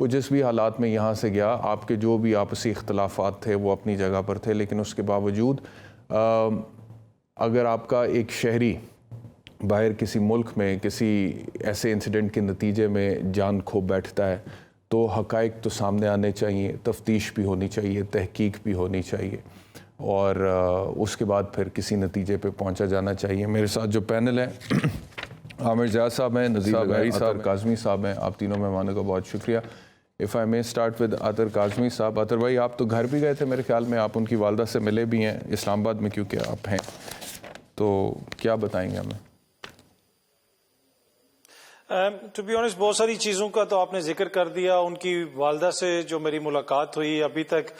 وہ جس بھی حالات میں یہاں سے گیا، آپ کے جو بھی آپسی اختلافات تھے وہ اپنی جگہ پر تھے، لیکن اس کے باوجود اگر آپ کا ایک شہری باہر کسی ملک میں کسی ایسے انسیڈنٹ کے نتیجے میں جان کھو بیٹھتا ہے تو حقائق تو سامنے آنے چاہیے، تفتیش بھی ہونی چاہیے، تحقیق بھی ہونی چاہیے، اور اس کے بعد پھر کسی نتیجے پہ پہنچا جانا چاہیے۔ میرے ساتھ جو پینل ہے، عامر زیاد صاحب ہیں، نذیر لغاری صاحب، کاظمی صاحب ہیں، آپ تینوں مہمانوں کا بہت شکریہ۔ If I may start with عطر کاظمی صاحب۔ عطر بھائی، آپ تو گھر بھی گئے تھے میرے خیال میں، آپ ان کی والدہ سے ملے بھی ہیں اسلام آباد میں کیونکہ آپ ہیں، تو کیا بتائیں گے ہمیں؟ ٹو بی آنیسٹ بہت ساری چیزوں کا تو آپ نے ذکر کر دیا۔ ان کی والدہ سے جو میری ملاقات ہوئی، ابھی تک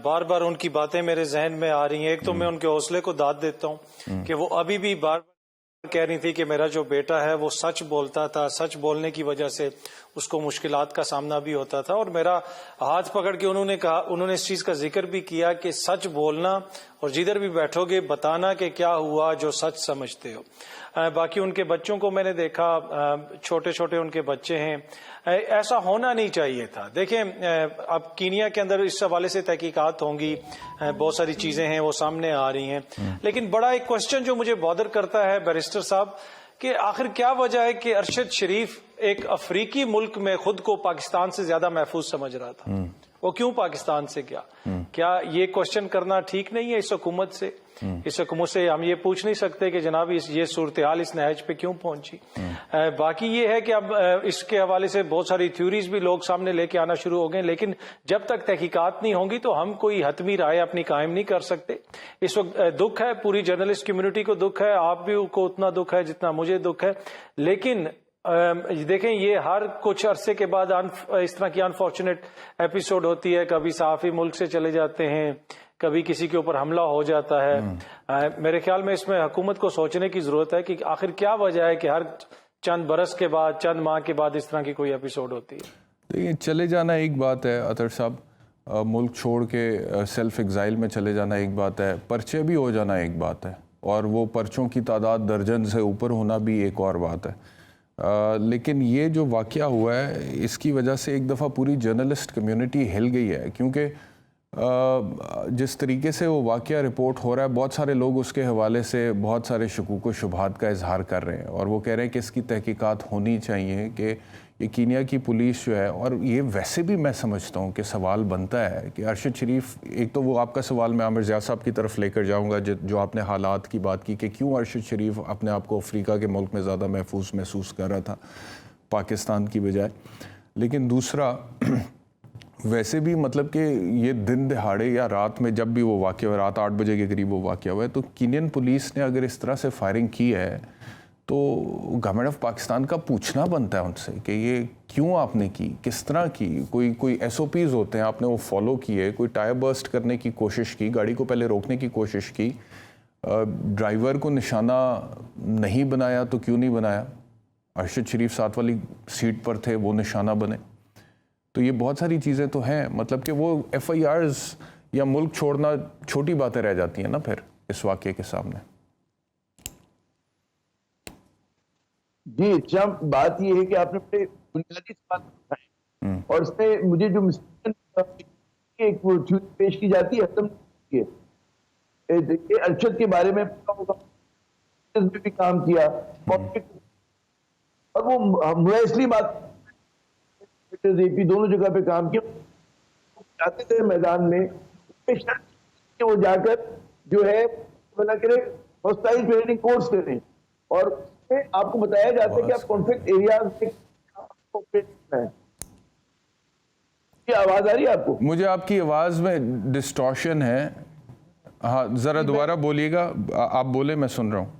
بار بار ان کی باتیں میرے ذہن میں آ رہی ہیں۔ ایک تو میں ان کے حوصلے کو داد دیتا ہوں کہ وہ ابھی بھی بار بار کہہ رہی تھی کہ میرا جو بیٹا ہے وہ سچ بولتا تھا، سچ بولنے کی وجہ سے اس کو مشکلات کا سامنا بھی ہوتا تھا، اور میرا ہاتھ پکڑ کے انہوں نے کہا، انہوں نے اس چیز کا ذکر بھی کیا کہ سچ بولنا اور جدھر بھی بیٹھو گے بتانا کہ کیا ہوا جو سچ سمجھتے ہو۔ باقی ان کے بچوں کو میں نے دیکھا، چھوٹے چھوٹے ان کے بچے ہیں، ایسا ہونا نہیں چاہیے تھا۔ دیکھیں، اب کینیا کے اندر اس حوالے سے تحقیقات ہوں گی، بہت ساری چیزیں ہیں وہ سامنے آ رہی ہیں، لیکن بڑا ایک کوشچن جو مجھے بادر کرتا ہے بیرسٹر صاحب، کہ آخر کیا وجہ ہے کہ ارشد شریف ایک افریقی ملک میں خود کو پاکستان سے زیادہ محفوظ سمجھ رہا تھا، وہ کیوں پاکستان سے گیا؟ کیا یہ کوشچن کرنا ٹھیک نہیں ہے اس حکومت سے؟ اس حکومت سے ہم یہ پوچھ نہیں سکتے کہ جناب یہ صورتحال اس نہج پہ کیوں پہنچی؟ باقی یہ ہے کہ اب اس کے حوالے سے بہت ساری تھیوریز بھی لوگ سامنے لے کے آنا شروع ہو گئے، لیکن جب تک تحقیقات نہیں ہوں گی تو ہم کوئی حتمی رائے اپنی قائم نہیں کر سکتے۔ اس وقت دکھ ہے، پوری جرنلسٹ کمیونٹی کو دکھ ہے، آپ بھی کو اتنا دکھ ہے جتنا مجھے دکھ ہے، لیکن دیکھیں یہ ہر کچھ عرصے کے بعد اس طرح کی انفارچونیٹ ایپیسوڈ ہوتی ہے، کبھی صحافی ملک سے چلے جاتے ہیں، کبھی کسی کے اوپر حملہ ہو جاتا ہے۔ میرے خیال میں اس میں حکومت کو سوچنے کی ضرورت ہے کہ آخر کیا وجہ ہے کہ ہر چند برس کے بعد، چند ماہ کے بعد اس طرح کی کوئی ایپیسوڈ ہوتی ہے۔ دیکھیں، چلے جانا ایک بات ہے عطر صاحب، ملک چھوڑ کے سیلف ایگزائل میں چلے جانا ایک بات ہے، پرچے بھی ہو جانا ایک بات ہے، اور وہ پرچوں کی تعداد درجن سے اوپر ہونا بھی ایک اور بات ہے۔ لیکن یہ جو واقعہ ہوا ہے اس کی وجہ سے ایک دفعہ پوری جرنلسٹ کمیونٹی ہل گئی ہے، کیونکہ جس طریقے سے وہ واقعہ رپورٹ ہو رہا ہے، بہت سارے لوگ اس کے حوالے سے بہت سارے شکوک و شبہات کا اظہار کر رہے ہیں، اور وہ کہہ رہے ہیں کہ اس کی تحقیقات ہونی چاہیے، کہ یہ کینیا کی پولیس جو ہے، اور یہ ویسے بھی میں سمجھتا ہوں کہ سوال بنتا ہے کہ ارشد شریف، ایک تو وہ آپ کا سوال میں عامر زیاد صاحب کی طرف لے کر جاؤں گا جو آپ نے حالات کی بات کی کہ کیوں ارشد شریف اپنے آپ کو افریقہ کے ملک میں زیادہ محفوظ محسوس کر رہا تھا پاکستان کی بجائے، لیکن دوسرا ویسے بھی مطلب کہ یہ دن دہاڑے یا رات میں جب بھی وہ واقعہ ہوا، رات 8 بجے کے قریب وہ واقعہ ہوا ہے، تو کینین پولیس نے اگر اس طرح سے فائرنگ کی ہے تو گورنمنٹ آف پاکستان کا پوچھنا بنتا ہے ان سے کہ یہ کیوں آپ نے کی، کس طرح کی، کوئی ایس او پیز ہوتے ہیں آپ نے وہ فالو کیے، کوئی ٹائر برسٹ کرنے کی کوشش کی، گاڑی کو پہلے روکنے کی کوشش کی، ڈرائیور کو نشانہ نہیں بنایا تو کیوں نہیں بنایا؟ ارشد شریف ساتھ والی سیٹ پر تھے، وہ نشانہ بنے۔ تو یہ بہت ساری چیزیں تو ہیں، مطلب کہ وہ ایف آئی آرز یا ملک چھوڑنا چھوٹی باتیں رہ جاتی ہیں نا پھر اس واقعے کے سامنے۔ جی جب بات یہ ہے کہ آپ نے اپنے بنیادی سوال اٹھائے، اور اس میں مجھے جو ایک پیش کی جاتی ہے، ارشد کے بارے میں بھی کام کیا، اور وہ اس لیے بات دونوں جگہ پہ کام کیا، جاتے تھے میدان میں، وہ جا کر جو ہے بنا کرے ہاسٹائل ٹریننگ کورس کریں، اور آپ کو بتایا جاتا ہے کہ آپ کانفلکٹ ایریاز میں، یہ آواز آ رہی ہے آپ کو؟ مجھے آپ کی آواز میں ڈسٹورشن ہے، ہاں ذرا دوبارہ بولیے گا، آپ بولے، میں سن رہا ہوں۔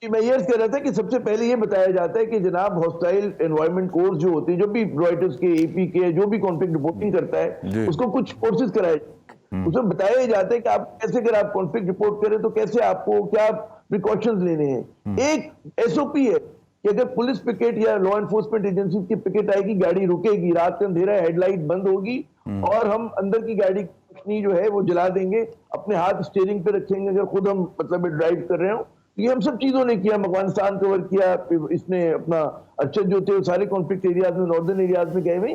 میں یہ کہہ رہا تھا کہ سب سے پہلے یہ بتایا جاتا ہے کہ جناب ہاسٹائل انوائرمنٹ کورس جو ہوتے ہیں، جو بھی رائٹرز کے، اے پی کے، جو بھی کانفلکٹ رپورٹنگ کرتا ہے اس کو کچھ کورسز کرائے، اس میں بتایا جاتا ہے کہ آپ کیسے، اگر آپ کانفلکٹ رپورٹ کریں تو کیسے آپ کو کیا پریکاشنز لینے ہیں۔ ایک ایس او پی ہے کہ اگر پولیس پکیٹ یا لا انفورسمنٹ ایجنسی کی پکیٹ آئے گی، گاڑی رکے گی، رات کا اندھیرا ہے، ہیڈ لائٹ بند ہوگی، اور ہم اندر کی گاڑی روشنی جو ہے وہ جلا دیں گے، اپنے ہاتھ اسٹیئرنگ پہ رکھیں گے اگر خود ہم مطلب ڈرائیو کر رہے ہوں۔ یہ ہم سب چیزوں نے کیا، افغانستان کور کیا، اس نے اپنا ارشد جو تھے سارے کانفلکٹ ایریاز میں، ناردرن ایریاز میں گئے ہوئے،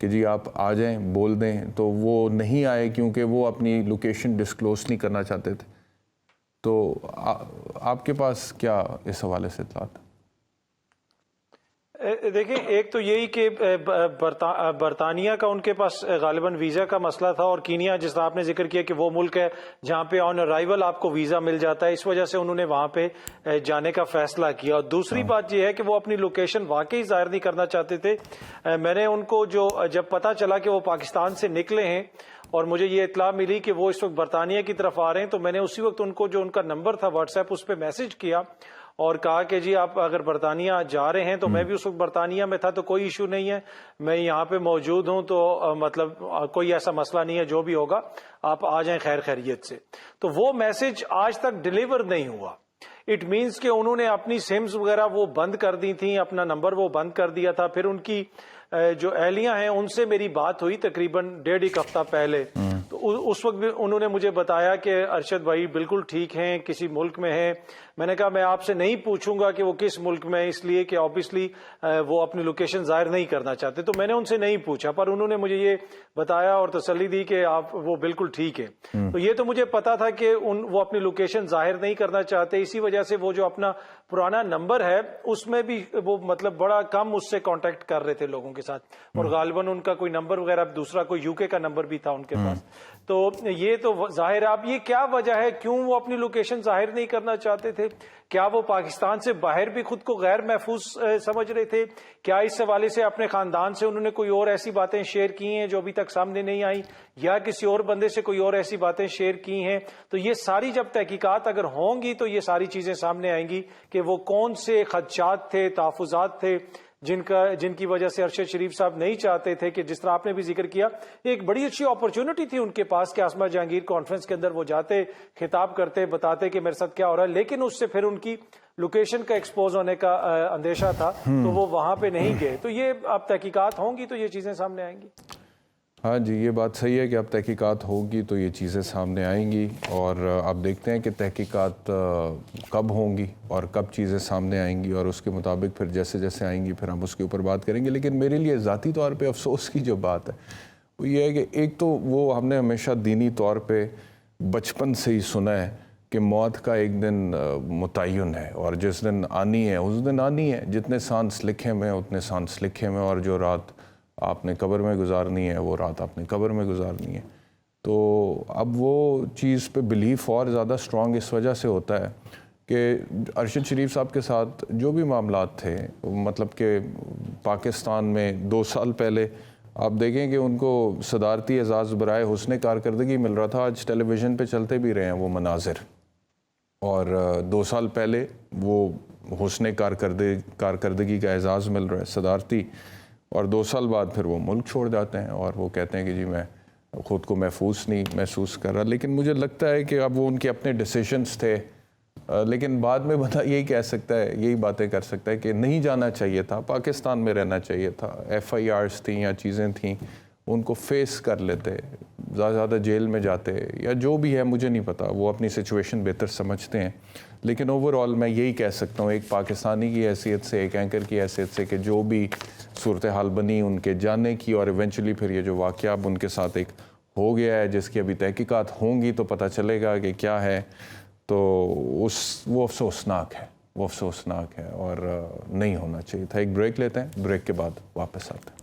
کہ جی آپ آ جائیں بول دیں، تو وہ نہیں آئے کیونکہ وہ اپنی لوکیشن ڈسکلوز نہیں کرنا چاہتے تھے. تو آپ کے پاس کیا اس حوالے سے اطلاعات؟ دیکھیں، ایک تو یہی کہ برطانیہ کا ان کے پاس غالباً ویزا کا مسئلہ تھا، اور کینیا جس طرح آپ نے ذکر کیا کہ وہ ملک ہے جہاں پہ آن ارائیول آپ کو ویزا مل جاتا ہے، اس وجہ سے انہوں نے وہاں پہ جانے کا فیصلہ کیا. اور دوسری بات یہ ہے کہ وہ اپنی لوکیشن واقعی ظاہر نہیں کرنا چاہتے تھے. میں نے ان کو جب پتا چلا کہ وہ پاکستان سے نکلے ہیں اور مجھے یہ اطلاع ملی کہ وہ اس وقت برطانیہ کی طرف آ رہے ہیں، تو میں نے اسی وقت ان کو جو ان کا نمبر تھا واٹس ایپ اس پہ میسج کیا اور کہا کہ جی آپ اگر برطانیہ جا رہے ہیں تو میں بھی اس وقت برطانیہ میں تھا، تو کوئی ایشو نہیں ہے، میں یہاں پہ موجود ہوں، تو مطلب کوئی ایسا مسئلہ نہیں ہے، جو بھی ہوگا آپ آ جائیں خیر خیریت سے. تو وہ میسج آج تک ڈیلیور نہیں ہوا. اٹ مینس کہ انہوں نے اپنی سمز وغیرہ وہ بند کر دی تھیں، اپنا نمبر وہ بند کر دیا تھا. پھر ان کی جو اہلیہ ہیں ان سے میری بات ہوئی تقریباً 1.5 ہفتہ پہلے، تو اس وقت بھی انہوں نے مجھے بتایا کہ ارشد بھائی بالکل ٹھیک ہیں، کسی ملک میں ہیں. میں نے کہا میں آپ سے نہیں پوچھوں گا کہ وہ کس ملک میں ہے، اس لیے کہ آبویسلی وہ اپنی لوکیشن ظاہر نہیں کرنا چاہتے، تو میں نے ان سے نہیں پوچھا، پر انہوں نے مجھے یہ بتایا اور تسلی دی کہ آپ وہ بالکل ٹھیک ہے. تو یہ تو مجھے پتا تھا کہ وہ اپنی لوکیشن ظاہر نہیں کرنا چاہتے، اسی وجہ سے وہ جو اپنا پرانا نمبر ہے اس میں بھی وہ مطلب بڑا کم اس سے کانٹیکٹ کر رہے تھے لوگوں کے ساتھ، اور غالباً ان کا کوئی نمبر وغیرہ دوسرا کوئی UK کا نمبر بھی تھا ان کے پاس. تو یہ تو ظاہر ہے. اب یہ کیا وجہ ہے کیوں وہ اپنی لوکیشن ظاہر نہیں کرنا چاہتے تھے؟ کیا وہ پاکستان سے باہر بھی خود کو غیر محفوظ سمجھ رہے تھے؟ کیا اس حوالے سے اپنے خاندان سے انہوں نے کوئی اور ایسی باتیں شیئر کی ہیں جو ابھی تک سامنے نہیں آئی، یا کسی اور بندے سے کوئی اور ایسی باتیں شیئر کی ہیں؟ تو یہ ساری جب تحقیقات اگر ہوں گی تو یہ ساری چیزیں سامنے آئیں گی کہ وہ کون سے خدشات تھے، تحفظات تھے جن کی وجہ سے ارشد شریف صاحب نہیں چاہتے تھے کہ جس طرح آپ نے بھی ذکر کیا، ایک بڑی اچھی اپرچونٹی تھی ان کے پاس کہ آسما جہانگیر کانفرنس کے اندر وہ جاتے، خطاب کرتے، بتاتے کہ میرے ساتھ کیا ہو رہا ہے، لیکن اس سے پھر ان کی لوکیشن کا ایکسپوز ہونے کا اندیشہ تھا تو وہ وہاں پہ نہیں گئے. تو یہ اب تحقیقات ہوں گی تو یہ چیزیں سامنے آئیں گی. ہاں جی، یہ بات صحیح ہے کہ اب تحقیقات ہوگی تو یہ چیزیں سامنے آئیں گی، اور اب دیکھتے ہیں کہ تحقیقات کب ہوں گی اور کب چیزیں سامنے آئیں گی، اور اس کے مطابق پھر جیسے جیسے آئیں گی پھر ہم اس کے اوپر بات کریں گے. لیکن میرے لیے ذاتی طور پہ افسوس کی جو بات ہے وہ یہ ہے کہ ایک تو وہ ہم نے ہمیشہ دینی طور پہ بچپن سے ہی سنا ہے کہ موت کا ایک دن متعین ہے، اور جس دن آنی ہے اس دن آنی ہے، جتنے سانس لکھے میں اتنے سانس لکھے میں، اور جو رات آپ نے قبر میں گزارنی ہے وہ رات آپ نے قبر میں گزارنی ہے. تو اب وہ چیز پہ بلیف اور زیادہ سٹرونگ اس وجہ سے ہوتا ہے کہ ارشد شریف صاحب کے ساتھ جو بھی معاملات تھے، مطلب کہ پاکستان میں 2 سال پہلے آپ دیکھیں کہ ان کو صدارتی اعزاز برائے حسن کارکردگی مل رہا تھا، آج ٹیلی ویژن پہ چلتے بھی رہے ہیں وہ مناظر، اور 2 سال پہلے وہ حسن کارکردگی کا اعزاز مل رہا ہے صدارتی، اور 2 سال بعد پھر وہ ملک چھوڑ جاتے ہیں اور وہ کہتے ہیں کہ جی میں خود کو محفوظ نہیں محسوس کر رہا. لیکن مجھے لگتا ہے کہ اب وہ ان کے اپنے ڈیسیشنز تھے، لیکن بعد میں بندہ یہی کہہ سکتا ہے، یہی باتیں کر سکتا ہے کہ نہیں جانا چاہیے تھا، پاکستان میں رہنا چاہیے تھا، FIRs تھیں یا چیزیں تھیں ان کو فیس کر لیتے، زیادہ جیل میں جاتے، یا جو بھی ہے مجھے نہیں پتا، وہ اپنی سچویشن بہتر سمجھتے ہیں. لیکن اوورآل میں یہی کہہ سکتا ہوں ایک پاکستانی کی حیثیت سے، ایک اینکر کی حیثیت سے، کہ جو بھی صورتحال بنی ان کے جانے کی، اور ایونچولی پھر یہ جو واقعہ اب ان کے ساتھ ایک ہو گیا ہے جس کی ابھی تحقیقات ہوں گی تو پتہ چلے گا کہ کیا ہے، تو وہ افسوسناک ہے، وہ افسوسناک ہے اور نہیں ہونا چاہیے تھا. ایک بریک لیتے ہیں، بریک کے بعد واپس آتے ہیں.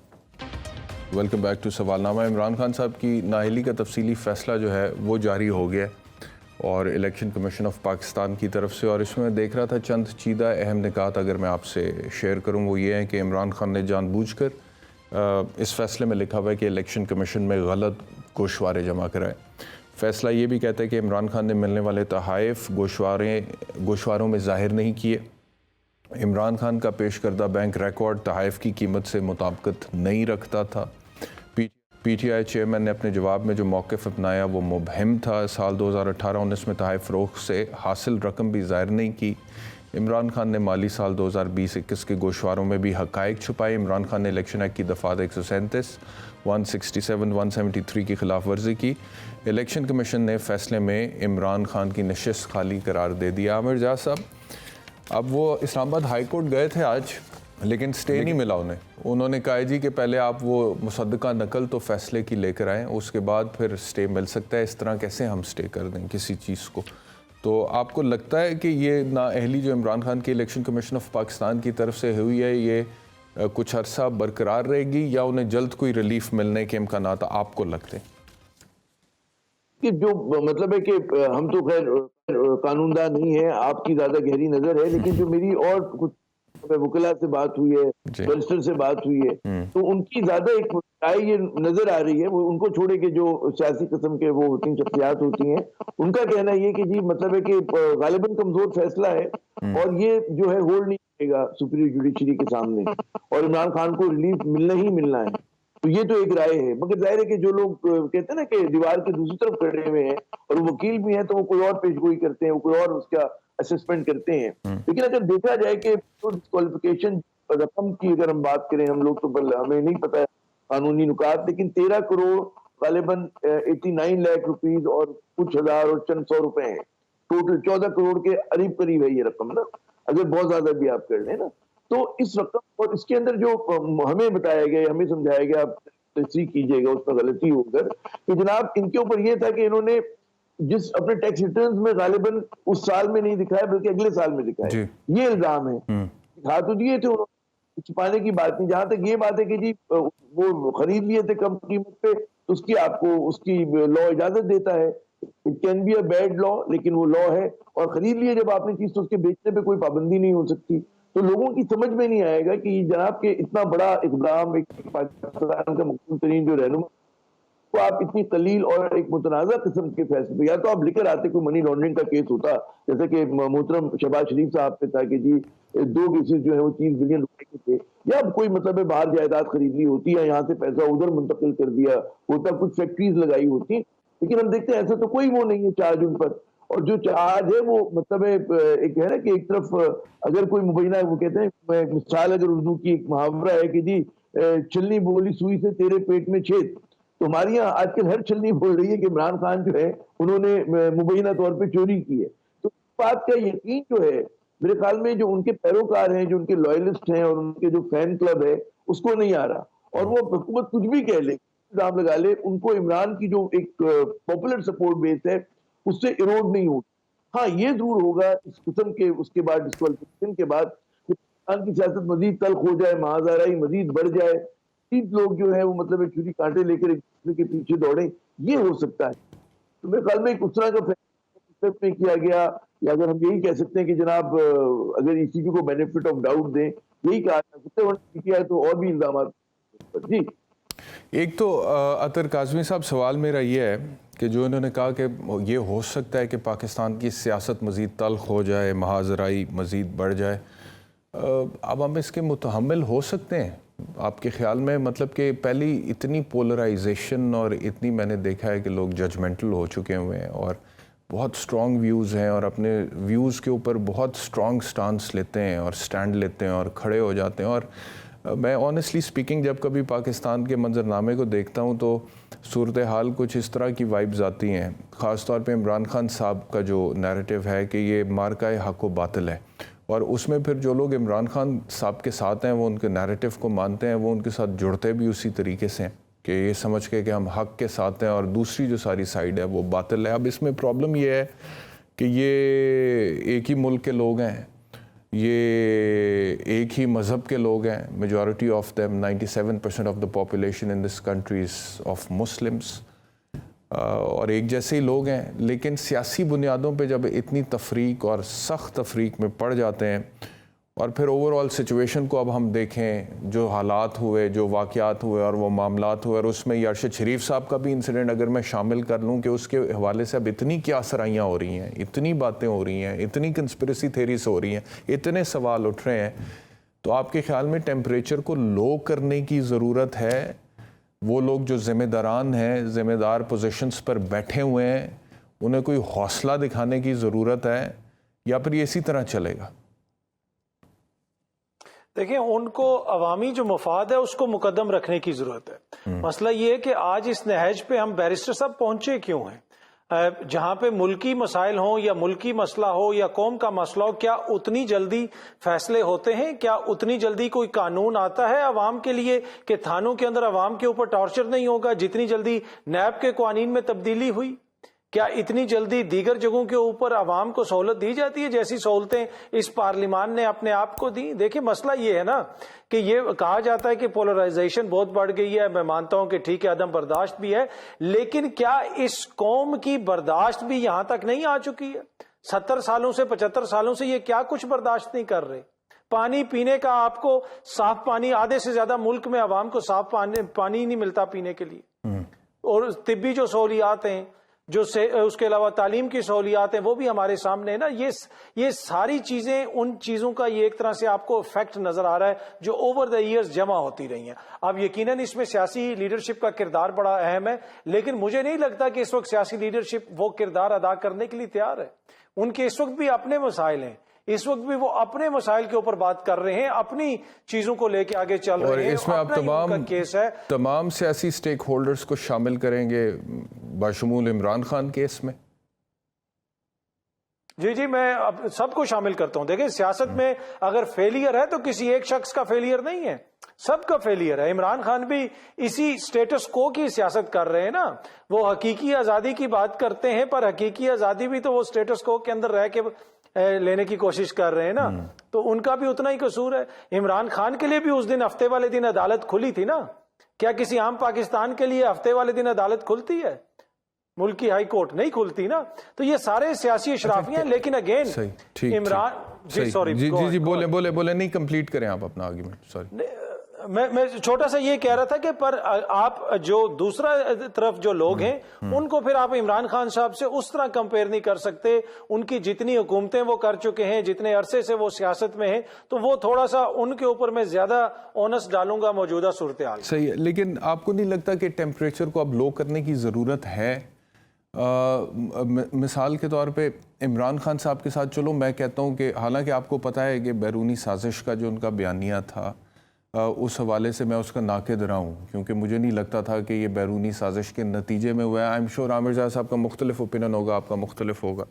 ویلکم بیک ٹو سوال نامہ. عمران خان صاحب کی نااہلی کا تفصیلی فیصلہ جو ہے وہ جاری ہو گیا اور الیکشن کمیشن آف پاکستان کی طرف سے، اور اس میں دیکھ رہا تھا چند چیدہ اہم نکات اگر میں آپ سے شیئر کروں. وہ یہ ہے کہ عمران خان نے جان بوجھ کر اس فیصلے میں لکھا ہوا ہے کہ الیکشن کمیشن میں غلط گوشوارے جمع کرائے. فیصلہ یہ بھی کہتا ہے کہ عمران خان نے ملنے والے تحائف گوشواروں میں ظاہر نہیں کیے. عمران خان کا پیش کردہ بینک ریکارڈ تحائف کی قیمت سے مطابقت نہیں رکھتا تھا. PTI چیئرمین نے اپنے جواب میں جو موقف اپنایا وہ مبہم تھا. سال 2018-19 میں تحائف فروخت سے حاصل رقم بھی ظاہر نہیں کی. عمران خان نے مالی سال 2020-21 کے گوشواروں میں بھی حقائق چھپائے. عمران خان نے الیکشن ایکٹ کی دفعات 137, 167, 173 کی خلاف ورزی کی. الیکشن کمیشن نے فیصلے میں عمران خان کی نشست خالی قرار دے دیا. عامر جاز صاحب، اب وہ اسلام آباد ہائی کورٹ گئے تھے آج لیکن سٹے نہیں ملا انہوں نے کہا جی کہ پہلے آپ وہ مصدقہ نقل تو فیصلے کی لے کر آئیں, اس کے بعد پھر سٹے مل سکتا ہے. اس طرح کیسے ہم سٹے کر دیں کسی چیز کو؟ تو آپ کو لگتا ہے کہ یہ نااہلی جو عمران خان کی الیکشن کمیشن آف پاکستان کی طرف سے ہوئی ہے, یہ کچھ عرصہ برقرار رہے گی یا انہیں جلد کوئی ریلیف ملنے کے امکانات آپ کو لگتے ہیں؟ کہ جو مطلب ہے کہ ہم تو خیر قانون دان نہیں ہیں, آپ کی زیادہ گہری نظر ہے, لیکن جو میری اور کچھ وکلا سے بات ہوئی ہے, برسٹر سے بات ہوئی ہے, تو ان کی زیادہ ایک رائے یہ نظر آ رہی ہے, وہ ان کو چھوڑے کہ جو سیاسی قسم کے وہ ہوتی ہیں شخصیات ہوتی ہیں, ان کا کہنا یہ کہ جی مطلب ہے کہ غالباً کمزور فیصلہ ہے اور یہ جو ہے ہولڈ نہیں کرے گا سپیریئر جوڈیشری کے سامنے, اور عمران خان کو ریلیف ملنا ہی ملنا ہے. تو یہ تو ایک رائے ہے. مگر ظاہر ہے کہ جو لوگ کہتے ہیں نا کہ دیوار کے دوسری طرف کھڑے ہوئے ہیں اور وہ وکیل بھی ہیں, تو وہ کوئی اور پیش گوئی کرتے ہیں, وہ کوئی اور اس کا اسسمنٹ کرتے ہیں. لیکن اگر دیکھا جائے کہ ڈسکوالیفیکیشن رقم کی اگر ہم بات کریں, ہم لوگ تو ہمیں نہیں پتا ہے قانونی نکات, لیکن 13 کروڑ غالباً 89 لاکھ روپیز اور کچھ ہزار اور چند سو روپے ہیں, ٹوٹل 14 کروڑ کے قریب قریب ہے یہ رقم نا, اگر بہت زیادہ بھی آپ کر لیں نا. تو اس رقم اور اس کے اندر جو ہمیں بتایا گیا, ہمیں سمجھایا گیا, آپ تصحیح کیجئے گا اس میں غلطی ہو کر, کہ جناب ان کے اوپر یہ تھا کہ انہوں نے جس اپنے ٹیکس ریٹرنز میں غالباً اس سال میں نہیں دکھایا بلکہ اگلے سال میں دکھایا, یہ الزام ہے. دکھا تو دیے تھے, انہوں نے چھپانے کی بات نہیں. جہاں تک یہ بات ہے کہ جی وہ خرید لیے تھے کم قیمت پہ, تو اس کی آپ کو اس کی لا اجازت دیتا ہے, it can be a bad law, لیکن وہ لا ہے. اور خرید لیے جب آپ نے چیز, تو اس کے بیچنے پہ کوئی پابندی نہیں ہو سکتی. تو لوگوں کی سمجھ میں نہیں آئے گا کہ جناب کے اتنا بڑا اقدام ایک پاکستان کا مقبول ترین جو رہنما کو آپ اتنی قلیل اور ایک متنازع قسم کے فیصلے پہ, یا تو آپ لے کر آتے کوئی منی لانڈرنگ کا کیس ہوتا جیسے کہ محترم شہباز شریف صاحب پہ تھا کہ جی 2 کیسز جو ہے وہ 30 بلین روپے کے تھے, یا کوئی مطلب ہے باہر جائیداد خرید لی ہوتی ہے, یہاں سے پیسہ ادھر منتقل کر دیا ہوتا, کچھ فیکٹریز لگائی ہوتی. لیکن ہم دیکھتے ہیں ایسا تو کوئی وہ نہیں ہے چارج ان پر, اور جو چارج ہے وہ مطلب ایک ہے نا کہ ایک طرف اگر کوئی مبینہ ہے, وہ کہتے ہیں مثال اگر اردو کی ایک محاورہ ہے کہ جی چلنی بولی سوئی سے تیرے پیٹ میں چھید, تو ہماری یہاں آج کل ہر چلنی بول رہی ہے کہ عمران خان جو ہے انہوں نے مبینہ طور پہ چوری کی ہے. تو اس بات کا یقین جو ہے میرے خیال میں جو ان کے پیروکار ہیں, جو ان کے لائلسٹ ہیں اور ان کے جو فین کلب ہے, اس کو نہیں آ رہا. اور وہ حکومت کچھ بھی کہہ لے, الزام لگا لے, ان کو عمران کی جو ایک پاپولر سپورٹ بیس ہے اس سے ایروڈ نہیں ہوگی. ہاں یہ ضرور ہوگا اس قسم کے اس کے بعد ڈسکوالیفیکیشن کے بعد پاکستان کی سیاست مزید تلخ ہو جائے, مہازارائی مزید بڑھ جائے, لوگ جو ہے وہ مطلب چھری کانٹے لے کر ایک دوسرے کے پیچھے دوڑیں, یہ ہو سکتا ہے. تو میرے خیال میں ایک اس طرح کا فیصلہ کیا گیا, یا اگر ہم یہی کہہ سکتے ہیں کہ جناب اگر ای سی پی کو بینیفٹ آف ڈاؤٹ دیں, یہی کہا جا سکتا ہے, تو اور بھی الزامات. جی ایک تو عطر کاظمی صاحب, سوال میرا یہ ہے کہ جو انہوں نے کہا کہ یہ ہو سکتا ہے کہ پاکستان کی سیاست مزید تلخ ہو جائے, مہازرائی مزید بڑھ جائے, اب ہم اس کے متحمل ہو سکتے ہیں آپ کے خیال میں؟ مطلب کہ پہلی اتنی پولرائزیشن اور اتنی میں نے دیکھا ہے کہ لوگ ججمنٹل ہو چکے ہوئے ہیں اور بہت سٹرونگ ویوز ہیں, اور اپنے ویوز کے اوپر بہت سٹرونگ سٹانس لیتے ہیں اور سٹینڈ لیتے ہیں اور کھڑے ہو جاتے ہیں. اور میں آنیسٹلی سپیکنگ جب کبھی پاکستان کے منظرنامے کو دیکھتا ہوں تو صورتحال کچھ اس طرح کی وائبز آتی ہیں, خاص طور پہ عمران خان صاحب کا جو نیریٹو ہے کہ یہ مارکہ حق و باطل ہے, اور اس میں پھر جو لوگ عمران خان صاحب کے ساتھ ہیں وہ ان کے نیریٹو کو مانتے ہیں, وہ ان کے ساتھ جڑتے بھی اسی طریقے سے کہ یہ سمجھ کے کہ ہم حق کے ساتھ ہیں, اور دوسری جو ساری سائیڈ ہے وہ باطل ہے. اب اس میں پرابلم یہ ہے کہ یہ ایک ہی ملک کے لوگ ہیں, یہ ایک ہی مذہب کے لوگ ہیں, majority of them 97% of the population in this countries of Muslims, اور ایک جیسے ہی لوگ ہیں, لیکن سیاسی بنیادوں پہ جب اتنی تفریق اور سخت تفریق میں پڑ جاتے ہیں, اور پھر اوور آل سچویشن کو اب ہم دیکھیں, جو حالات ہوئے, جو واقعات ہوئے اور وہ معاملات ہوئے, اور اس میں ارشد شریف صاحب کا بھی انسیڈنٹ اگر میں شامل کر لوں کہ اس کے حوالے سے اب اتنی کیا سرائیاں ہو رہی ہیں, اتنی باتیں ہو رہی ہیں, اتنی کنسپریسی تھیریز ہو رہی ہیں, اتنے سوال اٹھ رہے ہیں, تو آپ کے خیال میں ٹیمپریچر کو لو کرنے کی ضرورت ہے؟ وہ لوگ جو ذمہ داران ہیں, ذمہ دار پوزیشنز پر بیٹھے ہوئے ہیں, انہیں کوئی حوصلہ دکھانے کی ضرورت ہے, یا پھر یہ اسی طرح چلے گا؟ دیکھیں, ان کو عوامی جو مفاد ہے اس کو مقدم رکھنے کی ضرورت ہے. مسئلہ یہ ہے کہ آج اس نہج پہ ہم بیرسٹر صاحب پہنچے کیوں ہیں؟ جہاں پہ ملکی مسائل ہوں یا ملکی مسئلہ ہو یا قوم کا مسئلہ ہو، کیا اتنی جلدی فیصلے ہوتے ہیں؟ کیا اتنی جلدی کوئی قانون آتا ہے عوام کے لیے کہ تھانوں کے اندر عوام کے اوپر ٹارچر نہیں ہوگا؟ جتنی جلدی نیب کے قوانین میں تبدیلی ہوئی، کیا اتنی جلدی دیگر جگہوں کے اوپر عوام کو سہولت دی جاتی ہے جیسی سہولتیں اس پارلیمان نے اپنے آپ کو دی؟ دیکھیں مسئلہ یہ ہے نا کہ یہ کہا جاتا ہے کہ پولرائزیشن بہت بڑھ گئی ہے، میں مانتا ہوں کہ ٹھیک ہے، عدم برداشت بھی ہے، لیکن کیا اس قوم کی برداشت بھی یہاں تک نہیں آ چکی ہے؟ 70 سالوں سے 75 سالوں سے یہ کیا کچھ برداشت نہیں کر رہے؟ پانی پینے کا آپ کو صاف پانی، آدھے سے زیادہ ملک میں عوام کو صاف پانی نہیں ملتا پینے کے لیے، اور طبی جو سہولیات ہیں، جو اس کے علاوہ تعلیم کی سہولیات ہیں، وہ بھی ہمارے سامنے ہے نا۔ یہ ساری چیزیں، ان چیزوں کا یہ ایک طرح سے آپ کو افیکٹ نظر آ رہا ہے جو اوور دا ایئرز جمع ہوتی رہی ہیں۔ اب یقیناً اس میں سیاسی لیڈرشپ کا کردار بڑا اہم ہے، لیکن مجھے نہیں لگتا کہ اس وقت سیاسی لیڈرشپ وہ کردار ادا کرنے کے لیے تیار ہے۔ ان کے اس وقت بھی اپنے مسائل ہیں، اس وقت بھی وہ اپنے مسائل کے اوپر بات کر رہے ہیں، اپنی چیزوں کو لے کے آگے چل رہے ہیں۔ اور اس میں آپ کیس ہے، تمام سیاسی سٹیک ہولڈرز کو شامل کریں گے بشمول عمران خان کیس میں؟ جی میں سب کو شامل کرتا ہوں۔ دیکھیں سیاست میں اگر فیلئر ہے تو کسی ایک شخص کا فیلئر نہیں ہے، سب کا فیلئر ہے۔ عمران خان بھی اسی سٹیٹس کو کی سیاست کر رہے ہیں نا، وہ حقیقی آزادی کی بات کرتے ہیں، پر حقیقی آزادی بھی تو وہ سٹیٹس کو کے اندر رہ کے لینے کی کوشش کر رہے ہیں نا، تو ان کا بھی اتنا ہی قصور ہے۔ عمران خان کے لیے بھی اس دن ہفتے والے دن عدالت کھلی تھی نا، کیا کسی عام پاکستان کے لیے ہفتے والے دن عدالت کھلتی ہے؟ ملک کی ہائی کورٹ نہیں کھلتی نا۔ تو یہ سارے سیاسی اشرافیاں، لیکن اگین عمران جی بولے نہیں، کمپلیٹ کریں آپ اپنا آرگیومنٹ۔ سوری، میں چھوٹا سا یہ کہہ رہا تھا کہ پر آپ جو دوسرا طرف جو لوگ ہیں ان کو پھر آپ عمران خان صاحب سے اس طرح کمپیئر نہیں کر سکتے۔ ان کی جتنی حکومتیں وہ کر چکے ہیں، جتنے عرصے سے وہ سیاست میں ہیں، تو وہ تھوڑا سا ان کے اوپر میں زیادہ اونس ڈالوں گا موجودہ صورتحال۔ صحیح ہے، لیکن آپ کو نہیں لگتا کہ ٹیمپریچر کو اب لو کرنے کی ضرورت ہے؟ مثال کے طور پہ عمران خان صاحب کے ساتھ، چلو میں کہتا ہوں کہ حالانکہ آپ کو پتہ ہے کہ بیرونی سازش کا جو ان کا بیانیہ تھا، اس حوالے سے میں اس کا ناقد رہا ہوں، کیونکہ مجھے نہیں لگتا تھا کہ یہ بیرونی سازش کے نتیجے میں ہوا ہے۔ آئی ایم شیور عامر زیادہ صاحب کا مختلف اوپینین ہوگا، آپ کا مختلف ہوگا۔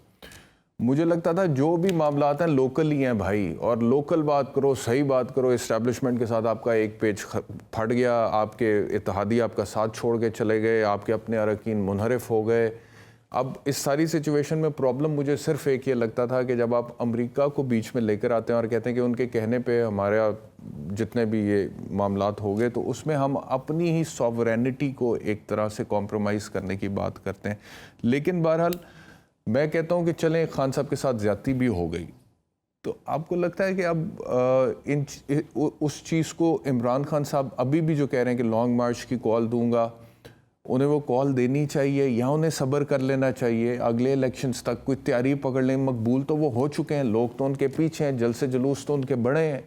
مجھے لگتا تھا جو بھی معاملات ہیں لوکل ہی ہیں بھائی، اور لوکل بات کرو، صحیح بات کرو۔ اسٹیبلشمنٹ کے ساتھ آپ کا ایک پیج پھٹ گیا، آپ کے اتحادی آپ کا ساتھ چھوڑ کے چلے گئے، آپ کے اپنے اراکین منحرف ہو گئے۔ اب اس ساری سچویشن میں پرابلم مجھے صرف ایک یہ لگتا تھا کہ جب آپ امریکہ کو بیچ میں لے کر آتے ہیں اور کہتے ہیں کہ ان کے کہنے پہ ہمارا جتنے بھی یہ معاملات ہو گئے، تو اس میں ہم اپنی ہی سوورینٹی کو ایک طرح سے کمپرومائز کرنے کی بات کرتے ہیں۔ لیکن بہرحال میں کہتا ہوں کہ چلیں خان صاحب کے ساتھ زیادتی بھی ہو گئی، تو آپ کو لگتا ہے کہ اب اس چیز کو عمران خان صاحب ابھی بھی جو کہہ رہے ہیں کہ لانگ مارچ کی کال دوں گا، انہیں وہ کال دینی چاہیے یا انہیں صبر کر لینا چاہیے اگلے الیکشنز تک؟ کوئی تیاری پکڑ لیں، مقبول تو وہ ہو چکے ہیں، لوگ تو ان کے پیچھے ہیں، جلسے جلوس تو ان کے بڑے ہیں،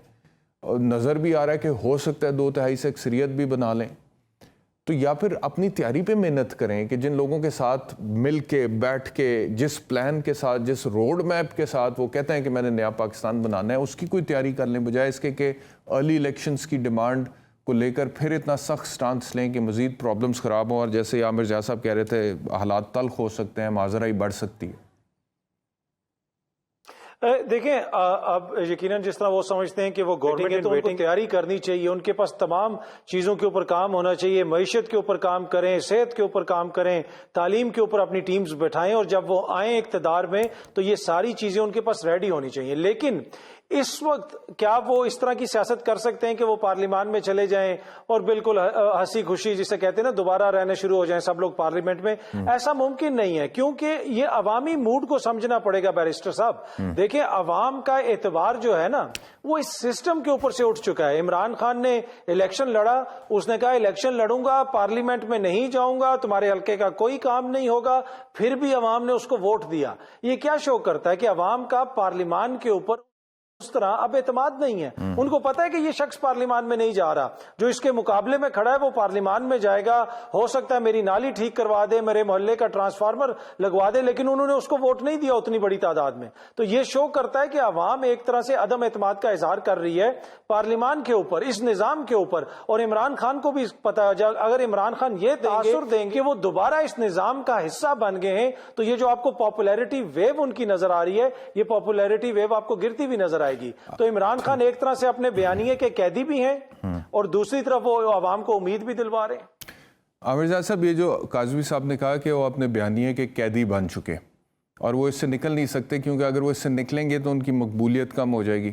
اور نظر بھی آ رہا ہے کہ ہو سکتا ہے 2/3 سے اکثریت بھی بنا لیں۔ تو یا پھر اپنی تیاری پہ محنت کریں کہ جن لوگوں کے ساتھ مل کے بیٹھ کے، جس پلان کے ساتھ، جس روڈ میپ کے ساتھ وہ کہتے ہیں کہ میں نے نیا پاکستان بنانا ہے، اس کی کوئی تیاری کر لیں، بجائے اس کے کہ ارلی الیکشنز کی ڈیمانڈ کو لے کر پھر اتنا سخت سٹانس لیں کہ مزید پرابلمز خراب ہوں، اور جیسے عامر زیاد صاحب کہہ رہے تھے حالات تلخ ہو سکتے ہیں، معذرائی بڑھ سکتی ہے۔ دیکھیں اب یقیناً جس طرح وہ سمجھتے ہیں کہ وہ گورنمنٹ ہے تو ان کو تیاری کرنی چاہیے، ان کے پاس تمام چیزوں کے اوپر کام ہونا چاہیے، معیشت کے اوپر کام کریں، صحت کے اوپر کام کریں، تعلیم کے اوپر اپنی ٹیمز بٹھائیں، اور جب وہ آئیں اقتدار میں تو یہ ساری چیزیں ان کے پاس ریڈی ہونی چاہیے۔ لیکن اس وقت کیا وہ اس طرح کی سیاست کر سکتے ہیں کہ وہ پارلیمان میں چلے جائیں اور بالکل ہنسی خوشی جسے کہتے ہیں نا دوبارہ رہنے شروع ہو جائیں سب لوگ پارلیمنٹ میں؟ ایسا ممکن نہیں ہے، کیونکہ یہ عوامی موڈ کو سمجھنا پڑے گا بیرسٹر صاحب۔ دیکھیں عوام کا اعتبار جو ہے نا وہ اس سسٹم کے اوپر سے اٹھ چکا ہے۔ عمران خان نے الیکشن لڑا، اس نے کہا الیکشن لڑوں گا، پارلیمنٹ میں نہیں جاؤں گا، تمہارے حلقے کا کوئی کام نہیں ہوگا، پھر بھی عوام نے اس کو ووٹ دیا۔ یہ کیا شو کرتا ہے کہ عوام کا پارلیمان کے اوپر اس طرح اب اعتماد نہیں ہے. ان کو پتا ہے کہ یہ شخص پارلیمان میں نہیں جا رہا, جو اس کے مقابلے میں کھڑا ہے وہ پارلیمان میں جائے گا, ہو سکتا ہے میری نالی ٹھیک کروا دے, میرے محلے کا ٹرانسفارمر لگوا دے, لیکن انہوں نے اس کو ووٹ نہیں دیا اتنی بڑی تعداد میں. تو یہ شو کرتا ہے کہ عوام ایک طرح سے عدم اعتماد کا اظہار کر رہی ہے پارلیمان کے اوپر, اس نظام کے اوپر. اور عمران خان کو بھی پتا ہے اگر عمران خان یہ تاثر دیں گے کہ وہ دوبارہ اس نظام کا حصہ بن گئے ہیں, تو یہ جو آپ کو پاپولیرٹی ویو ان کی نظر آ رہی ہے, یہ پاپولیرٹی ویو آپ کو گرتی ہوئی نظر آئے گی. تو عمران خان ایک طرح سے اپنے بیانیے کے قیدی بھی ہیں اور دوسری طرف وہ عوام کو امید بھی دلوا رہے ہیں. عامر صاحب, یہ جو قاضوی صاحب نے کہا کہ وہ اپنے بیانیے کے قیدی بن چکے اور وہ اس سے نکل نہیں سکتے, کیونکہ اگر وہ اس سے نکلیں گے تو ان کی مقبولیت کم ہو جائے گی.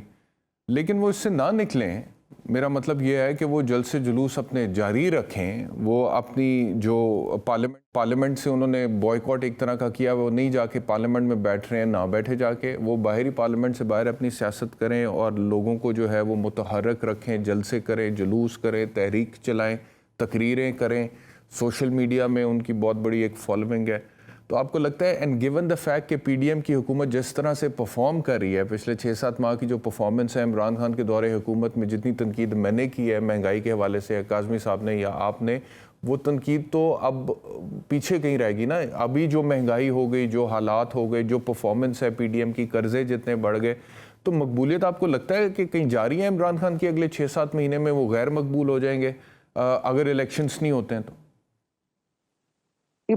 لیکن وہ اس سے نہ نکلیں, میرا مطلب یہ ہے کہ وہ جلد سے جلوس اپنے جاری رکھیں. وہ اپنی جو پارلیمنٹ سے انہوں نے بوائیکاٹ ایک طرح کا کیا, وہ نہیں جا کے پارلیمنٹ میں بیٹھ رہے ہیں, نہ بیٹھے جا کے, وہ باہری پارلیمنٹ سے باہر اپنی سیاست کریں اور لوگوں کو جو ہے وہ متحرک رکھیں, جلسے کریں, جلوس کریں, تحریک چلائیں, تقریریں کریں. سوشل میڈیا میں ان کی بہت بڑی ایک فالوئنگ ہے. تو آپ کو لگتا ہے, اینڈ گیون دا فیکٹ کہ پی ڈی ایم کی حکومت جس طرح سے پرفارم کر رہی ہے, پچھلے 6-7 ماہ کی جو پرفارمنس ہے عمران خان کے دور حکومت میں, جتنی تنقید میں نے کی ہے مہنگائی کے حوالے سے, کاظمی صاحب نے یا آپ نے, وہ تنقید تو اب پیچھے کہیں رہے گی نا. ابھی جو مہنگائی ہو گئی, جو حالات ہو گئے, جو پرفارمنس ہے پی ڈی ایم کی, قرضے جتنے بڑھ گئے, تو مقبولیت آپ کو لگتا ہے کہ کہیں جاری ہے عمران خان کی اگلے 6-7 مہینے میں وہ غیر مقبول ہو جائیں گے اگر الیکشنز نہیں ہوتے ہیں تو؟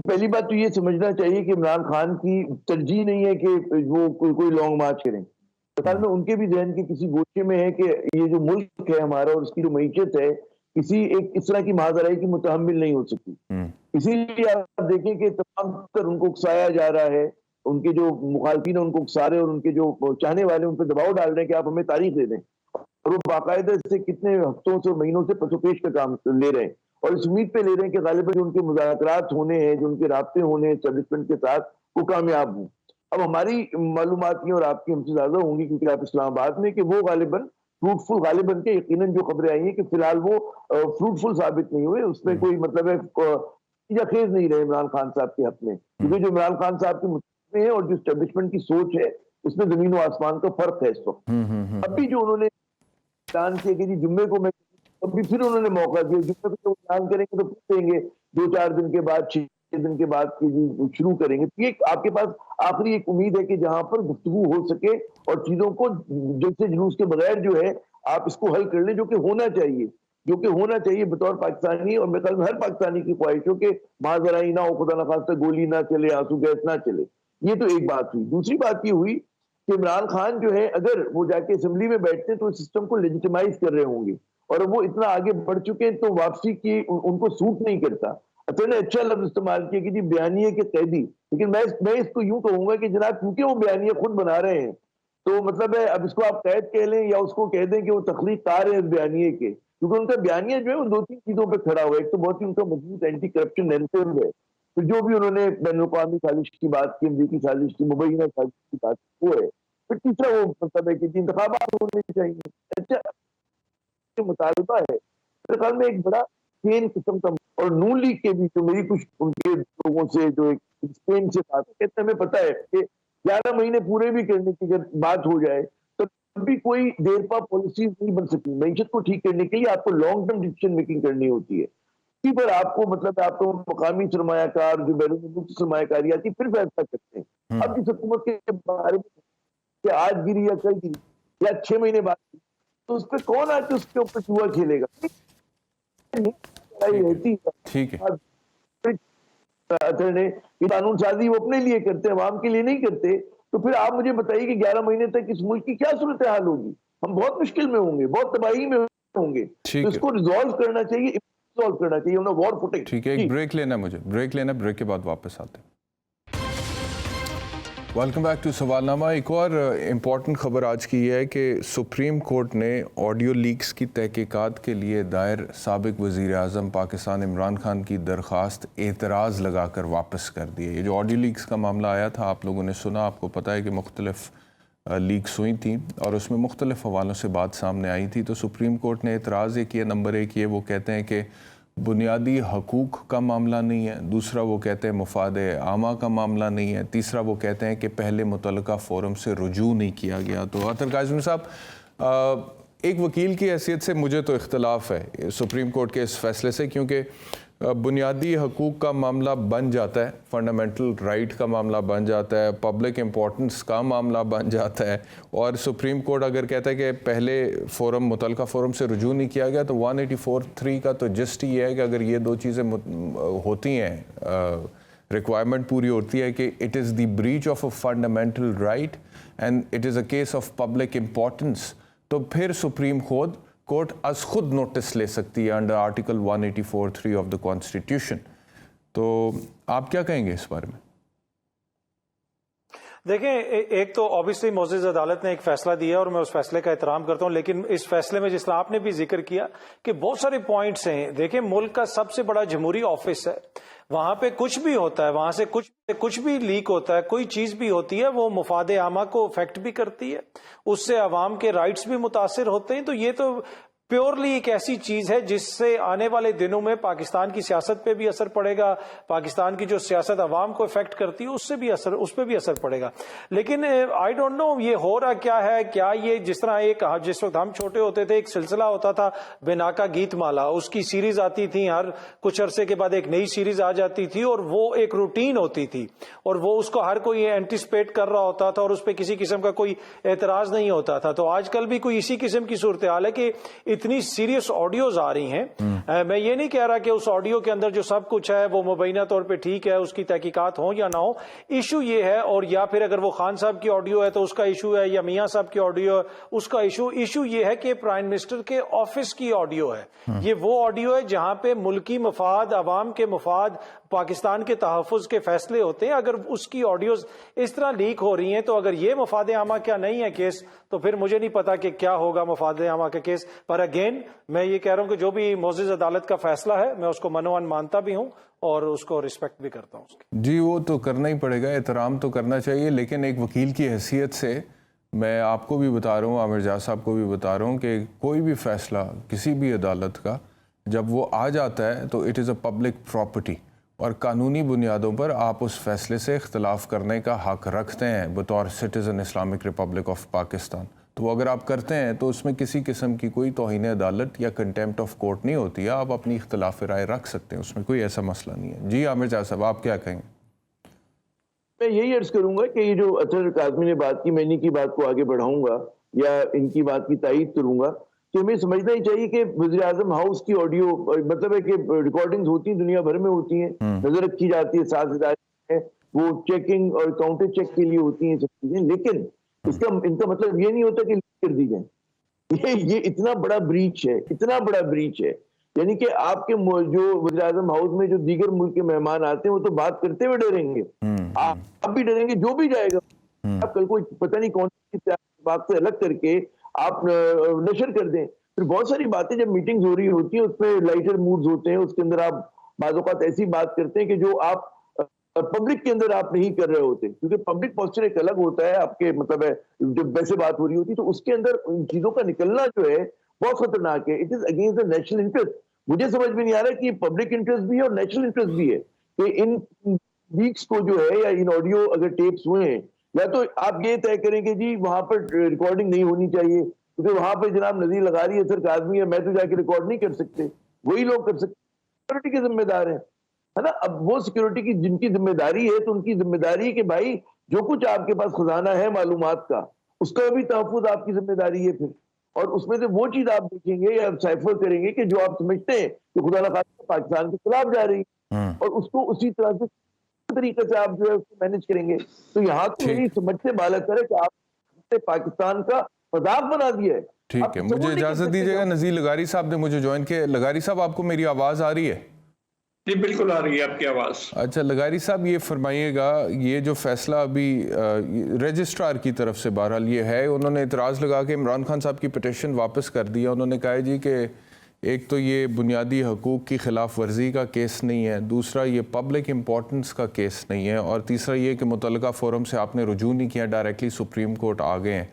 پہلی بات تو یہ سمجھنا چاہیے کہ عمران خان کی ترجیح نہیں ہے کہ وہ کوئی لانگ مارچ کریں. مثال میں ان کے بھی ذہن کے کسی گوشے میں ہے کہ یہ جو ملک ہے ہمارا اور اس کی جو معیشت ہے کسی ایک اس طرح کی ماجرائی کی متحمل نہیں ہو سکتی. اسی لیے آپ دیکھیں کہ تمام تر ان کو اکسایا جا رہا ہے, ان کے جو مخالفین ان کو اکسا رہے اور ان کے جو چاہنے والے ان پہ دباؤ ڈال رہے ہیں کہ آپ ہمیں تاریخ دے دیں, اور وہ باقاعدہ سے کتنے ہفتوں سے مہینوں سے پس و پیش کا کام لے رہے ہیں اور اس امید پہ لے رہے ہیں کہ غالباً جو ان کے مذاکرات ہونے ہیں, جو ان کے رابطے ہونے ہیں اسٹیبلشمنٹ کے ساتھ, وہ کامیاب ہوں. اب ہماری معلومات کی اور آپ کی ہم سے زیادہ ہوں گی کیونکہ آپ اسلام آباد میں, کہ وہ غالباً فروٹفل, غالباً کے یقیناً جو خبریں آئی ہیں کہ فی الحال وہ فروٹفل ثابت نہیں ہوئے, اس میں کوئی مطلب ہے خیز نہیں رہے عمران خان صاحب کے حق میں, کیونکہ جو عمران خان صاحب کے مطابق ہے اور جو اسٹیبلشمنٹ کی سوچ ہے اس میں زمین و آسمان کا فرق ہے اس وقت. اب بھی جو انہوں نے اعلان کیا کہ جی جمعے کو میں, اب بھی پھر انہوں نے موقع دیا, جمعے کو اعلان کریں گے تو پوچھیں گے 2-4 دن کے بعد 6 دن کے بعد شروع کریں گے. یہ آپ کے پاس آخری ایک امید ہے کہ جہاں پر گفتگو ہو سکے اور چیزوں کو جلسے جلوس کے بغیر جو ہے آپ اس کو حل کر لیں, جو کہ ہونا چاہیے بطور پاکستانی, اور میرے خیال میں ہر پاکستانی کی خواہش ہو کہ ماجرائی نہ ہو, خدا نخواستہ گولی نہ چلے, آنسو گیس نہ چلے. یہ تو ایک بات ہوئی. دوسری بات یہ ہوئی کہ عمران خان جو ہے اگر وہ جا کے اسمبلی میں بیٹھتے تو اس سسٹم کو لیجیٹمائز کر رہے ہوں گے, اور وہ اتنا آگے بڑھ چکے ہیں تو واپسی کی ان کو سوٹ نہیں کرتا. نے اچھا لفظ استعمال کیا کہ جی بیانیے کے قیدی, لیکن میں اس کو یوں کہوں گا کہ جناب کیونکہ وہ بیانیے خود بنا رہے ہیں تو مطلب ہے اب اس کو آپ قید کہہ لیں یا اس کو کہہ دیں کہ وہ تخلیق کار ہیں اس بیانیے کے, کیونکہ ان کا بیانیہ جو ہے وہ 2-3 چیزوں پہ کھڑا ہوا ہے. ایک تو بہت ہی ان کا مضبوط اینٹی کرپشن نیریٹو ہے, پھر جو بھی انہوں نے بین الاقوامی سازش کی بات کی, امریکی سازش کی, مبینہ سازش کی بات کی, وہ ہے. پھر تیسرا وہ مطلب ہے کہ انتخابات ہونے چاہیے. اچھا مطالبہ ہے میرے خیال میں ایک بڑا چین قسم کا, اور نون لیگ کے بھی جو میری کچھ ان کے لوگوں سے جو ایک اسپین سے بات کہتے ہیں, ہمیں پتا ہے کہ 11 مہینے پورے بھی کرنے کی اگر بات ہو جائے تو بھی کوئی دیر پا پالیسیز نہیں بن سکتی. معیشت کو ٹھیک کرنے کے لیے آپ کو لانگ ٹرم ڈیسیژن میکنگ کرنی ہوتی ہے. اسی پر آپ کو مطلب آپ کو مقامی سرمایہ کار جو بیرون ملک سرمایہ کاری آتی پھر فیصلہ کرتے ہیں. اب اس حکومت کے بارے میں کہ آج گری یا کل گری یا 6 مہینے بعد گری, تو اس پہ کون آ کے اس کے اوپر جوا کھیلے گا؟ ٹھیک ہے. قانون سازی وہ اپنے لیے کرتے ہیں, عوام کے لیے نہیں کرتے. تو پھر آپ مجھے بتائیے کہ 11 مہینے تک اس ملک کی کیا صورتحال ہوگی؟ ہم بہت مشکل میں ہوں گے, بہت تباہی میں ہوں گے. تو اس کو ریزالو کرنا چاہیے, وار فوٹنگ. ٹھیک ہے, ایک بریک لینا, مجھے بریک لینا, بریک کے بعد واپس آتے ہیں. ویلکم بیک ٹو سوال نامہ. ایک اور امپورٹنٹ خبر آج کی یہ ہے کہ سپریم کورٹ نے آڈیو لیکس کی تحقیقات کے لیے دائر سابق وزیر اعظم پاکستان عمران خان کی درخواست اعتراض لگا کر واپس کر دی ہے. یہ جو آڈیو لیکس کا معاملہ آیا تھا آپ لوگوں نے سنا, آپ کو پتہ ہے کہ مختلف لیکس ہوئی تھیں اور اس میں مختلف حوالوں سے بات سامنے آئی تھی. تو سپریم کورٹ نے اعتراض یہ کیا, نمبر 1 یہ وہ کہتے ہیں کہ بنیادی حقوق کا معاملہ نہیں ہے، دوسرا وہ کہتے ہیں مفاد عامہ کا معاملہ نہیں ہے، تیسرا وہ کہتے ہیں کہ پہلے متعلقہ فورم سے رجوع نہیں کیا گیا۔ تو عطر کاظمی صاحب، ایک وکیل کی حیثیت سے مجھے تو اختلاف ہے سپریم کورٹ کے اس فیصلے سے، کیونکہ بنیادی حقوق کا معاملہ بن جاتا ہے، فنڈامنٹل رائٹ کا معاملہ بن جاتا ہے، پبلک امپورٹنس کا معاملہ بن جاتا ہے، اور سپریم کورٹ اگر کہتا ہے کہ پہلے متعلقہ فورم سے رجوع نہیں کیا گیا تو 184(3) کا تو جسٹ یہ ہے کہ اگر یہ دو چیزیں ہوتی ہیں، ریکوائرمنٹ پوری ہوتی ہے کہ it is the breach of a fundamental right and it is a case of public importance, تو پھر سپریم کورٹ از خود نوٹس لے سکتی ہے under article 184(3) of the constitution. تو آپ کیا کہیں گے اس بارے میں؟ دیکھیں، ایک تو آبویسلی معزز عدالت نے ایک فیصلہ دیا اور میں اس فیصلے کا احترام کرتا ہوں، لیکن اس فیصلے میں جس طرح آپ نے بھی ذکر کیا کہ بہت سارے پوائنٹس ہیں۔ دیکھیں، ملک کا سب سے بڑا جمہوری آفس ہے، وہاں پہ کچھ بھی ہوتا ہے، وہاں سے کچھ بھی لیک ہوتا ہے، کوئی چیز بھی ہوتی ہے، وہ مفاد عامہ کو افیکٹ بھی کرتی ہے، اس سے عوام کے رائٹس بھی متاثر ہوتے ہیں۔ تو یہ تو پیورلی ایک ایسی چیز ہے جس سے آنے والے دنوں میں پاکستان کی سیاست پہ بھی اثر پڑے گا، پاکستان کی جو سیاست عوام کو افیکٹ کرتی ہے اس پہ بھی اثر پڑے گا۔ لیکن آئی ڈونٹ نو یہ ہو رہا کیا ہے، کیا یہ جس طرح جس وقت ہم چھوٹے ہوتے تھے ایک سلسلہ ہوتا تھا بنا کا گیت مالا، اس کی سیریز آتی تھی، ہر کچھ عرصے کے بعد ایک نئی سیریز آ جاتی تھی اور وہ ایک روٹین ہوتی تھی اور وہ اس کو ہر کوئی اینٹیسپیٹ کر رہا ہوتا تھا اور اس پہ کسی قسم کا کوئی اعتراض نہیں ہوتا تھا۔ تو آج کل بھی کوئی اسی قسم کی صورتحال ہے کہ اتنی سیریس آڈیوز آ رہی ہیں۔ میں یہ نہیں کہہ رہا کہ اس آڈیو کے اندر جو سب کچھ ہے وہ مبینہ طور پہ ٹھیک ہے، اس کی تحقیقات ہوں یا نہ ہو، ایشو یہ ہے، اور یا پھر اگر وہ خان صاحب کی آڈیو ہے تو اس کا ایشو ہے، یا میاں صاحب کی آڈیو ہے اس کا ایشو یہ ہے کہ پرائم منسٹر کے آفس کی آڈیو ہے۔ یہ وہ آڈیو ہے جہاں پہ ملکی مفاد، عوام کے مفاد، پاکستان کے تحفظ کے فیصلے ہوتے ہیں۔ اگر اس کی آڈیوز اس طرح لیک ہو رہی ہیں تو اگر یہ مفاد عامہ کیا نہیں ہے کیس، تو پھر مجھے نہیں پتا کہ کیا ہوگا مفاد عامہ کا کیس۔ پر اگین میں یہ کہہ رہا ہوں کہ جو بھی معزز عدالت کا فیصلہ ہے میں اس کو منوان مانتا بھی ہوں اور اس کو ریسپیکٹ بھی کرتا ہوں اس کی۔ جی، وہ تو کرنا ہی پڑے گا، احترام تو کرنا چاہیے، لیکن ایک وکیل کی حیثیت سے میں آپ کو بھی بتا رہا ہوں، عامر جاز صاحب کو بھی بتا رہا ہوں کہ کوئی بھی فیصلہ کسی بھی عدالت کا جب وہ آ جاتا ہے تو it is a public property, اور قانونی بنیادوں پر آپ اس فیصلے سے اختلاف کرنے کا حق رکھتے ہیں بطور citizen Islamic republic of Pakistan. تو اگر آپ کرتے ہیں تو اس میں کسی قسم کی کوئی توہین عدالت یا کنٹیمپٹ آف کورٹ نہیں ہوتی ہے، آپ اپنی اختلاف رائے رکھ سکتے ہیں، اس میں کوئی ایسا مسئلہ نہیں ہے۔ جی عامر جاز صاحب، آپ کیا کہیں گے؟ میں یہی عرض کروں گا کہ یہ جو عطر کاظمی نے بات کی، میں انہی کی بات کو آگے بڑھاؤں گا یا ان کی بات کی تائید کروں گا کہ ہمیں سمجھنا ہی چاہیے کہ وزیر اعظم ہاؤس کی آڈیو، مطلب ہے کہ ریکارڈنگز ہوتی ہیں، دنیا بھر میں ہوتی ہیں، نظر رکھی جاتی ہے، 7 ادارے ہیں، وہ چیکنگ اور کاؤنٹر چیک کے لیے ہوتی ہیں سب چیزیں، لیکن ان کا مطلب یہ نہیں ہوتا کہ لیک کر دی جائیں۔ یہ اتنا بڑا بریچ ہے، اتنا بڑا بریچ ہے، یعنی کہ آپ کے جو وزیر اعظم ہاؤس میں جو دیگر ملک کے مہمان آتے ہیں وہ تو بات کرتے ہوئے ڈریں گے، آپ بھی ڈریں گے، جو بھی جائے گا آپ کل کو پتہ نہیں کون سی بات سے الگ کر کے آپ نشر کر دیں۔ پھر بہت ساری باتیں جب میٹنگز ہو رہی ہوتی ہیں اس میں لائٹر موڈز ہوتے ہیں، اس کے اندر آپ بعض اوقات ایسی بات کرتے ہیں کہ جو آپ پبلک کے اندر آپ نہیں کر رہے ہوتے، کیونکہ پبلک پوسچر ایک الگ ہوتا ہے، آپ کے مطلب ہے جب ویسے بات ہو رہی ہوتی ہے تو اس کے اندر ان چیزوں کا نکلنا جو ہے بہت خطرناک ہے۔ It is against the national interest. مجھے سمجھ میں نہیں آ رہا کہ پبلک انٹرسٹ بھی ہے اور نیشنل انٹرسٹ بھی ہے کہ ان لیکس کو جو ہے یا ان آڈیو اگر ٹیپس ہوئے ہیں، یا تو آپ یہ طے کریں کہ جی وہاں پر ریکارڈنگ نہیں ہونی چاہیے کیونکہ وہاں پہ جناب نظیر لغاری عطر کاظمی ہے، میں تو جا کے ریکارڈ نہیں کر سکتے، وہی لوگ کر سکتے، سیکورٹی کے ذمہ دار ہیں، ہے نا۔ اب وہ سیکورٹی کی جن کی ذمہ داری ہے تو ان کی ذمہ داری ہے کہ بھائی جو کچھ آپ کے پاس خزانہ ہے معلومات کا، اس کا بھی تحفظ آپ کی ذمہ داری ہے پھر، اور اس میں سے وہ چیز آپ دیکھیں گے یا سائفر کریں گے کہ جو آپ سمجھتے ہیں کہ خدا نخواستہ پاکستان کے خلاف جا رہی ہے، اور اس کو اسی طرح سے طریقے سے آپ جو ہے اس کو مینج کریں گے۔ تو یہاں تو میری سمجھ سے بالاتر ہے کہ آپ نے پاکستان کا مذاق بنا دیا ہے۔ ٹھیک ہے، مجھے اجازت دیجیے گا، نذیر لغاری صاحب نے مجھے جوائن کیا۔ لغاری صاحب، آپ کو میری آواز آ رہی ہے؟ جی بالکل آ رہی ہے آپ کی آواز۔ اچھا لغاری صاحب، یہ فرمائیے گا، یہ جو فیصلہ ابھی رجسٹرار کی طرف سے بہرحال یہ ہے، انہوں نے اعتراض لگا کے عمران خان صاحب کی پٹیشن واپس کر دیا۔ انہوں نے کہا جی کہ ایک تو یہ بنیادی حقوق کی خلاف ورزی کا کیس نہیں ہے، دوسرا یہ پبلک امپورٹنس کا کیس نہیں ہے، اور تیسرا یہ کہ متعلقہ فورم سے آپ نے رجوع نہیں کیا، ڈائریکٹلی سپریم کورٹ آ گئے ہیں۔